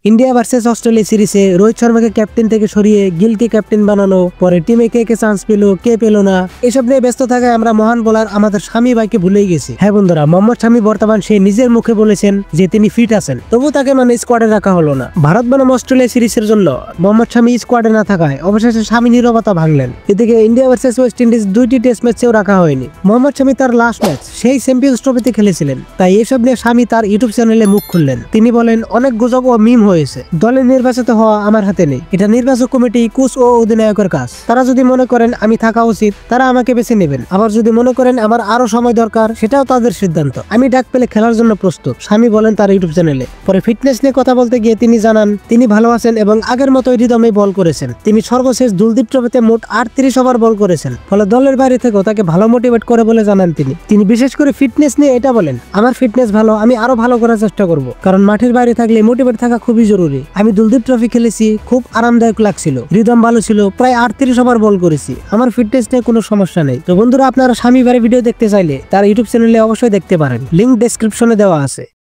India versus Australia সিরিজে Rohit শর্মাকে captain থেকে সরিয়ে গিলকে ক্যাপ্টেন বানানো, পরে টিমে কে কে চান্স পেল কে পেল না, এসব নিয়ে ব্যস্ত থাকায় আমরা মহান বোলার আমাদের শামী ভাইকে ভুলেই গেছি। হ্যাঁ বন্ধুরা, মোহাম্মদ শামী বর্তমান সে নিজের মুখে বলেছেন যে তিনি ফিট আছেন, তবু তাকে স্কোয়াডে রাখা হলো না। ভারত বনাম অস্ট্রেলিয়া সিরিজের জন্য মোহাম্মদ শামী স্কোয়াডে না থাকায় অবশেষে শামী নীরবতা ভাঙলেন। এদিকে ইন্ডিয়া ভার্সেস ওয়েস্ট ইন্ডিজ দুইটি টেস্ট ম্যাচেও রাখা হয়নি। মোহাম্মদ শামী তার লাস্ট ম্যাচ সেই চ্যাম্পিয়ন্স ট্রফিতে খেলেছিলেন, তাই এসব নিয়ে শামী তার ইউটিউব চ্যানেলে মুখ খুললেন। তিনি বলেন, অনেক গুজব ও মিম হয়েছে, দলে নির্বাচিত হওয়া আমার হাতে নেই, এটা নির্বাচক কমিটি, কোচ ও অধিনায়কের কাজ। তারা যদি মনে করেন আমি থাকা উচিত, তারা আমাকে বেছে নেবেন, আবার যদি মনে করেন আমার আরো সময় দরকার, সেটাও তাদের সিদ্ধান্ত। আমি ডাক পেলে খেলার জন্য প্রস্তুত, শামী বলেন তার ইউটিউব চ্যানেলে। পরে ফিটনেস নিয়ে কথা বলতে গিয়ে তিনি জানান তিনি ভালো আছেন এবং আগের মতো রিদমে বল করেছেন। তিনি সর্বশেষ দুলদীপ ট্রফিতে মোট 38 ওভার বল করেছেন, ফলে দলের বাইরে থেকেও তাকে ভালো মোটিভেট করে বলে জানান তিনি বিশেষ করে ফিটনেস নিয়ে এটা বলেন, আমার ফিটনেস ভালো, আমি আরো ভালো করার চেষ্টা করব, কারণ মাঠের বাইরে থাকলে মোটিভেট থাকা খুবই জরুরি। আমি দুলদীপ ট্রফি খেলেছি, খুব আরামদায়ক লাগছিল, রিদম ভালো ছিল, প্রায় 38 ওভার বল করেছি, আমার ফিটনেস নিয়ে কোনো সমস্যা নেই। তো বন্ধুরা, আপনারা শামী ভাইয়ের ভিডিও দেখতে চাইলে তার ইউটিউব চ্যানেলে অবশ্যই দেখতে পারেন, লিংক ডেসক্রিপশনে দেওয়া আছে।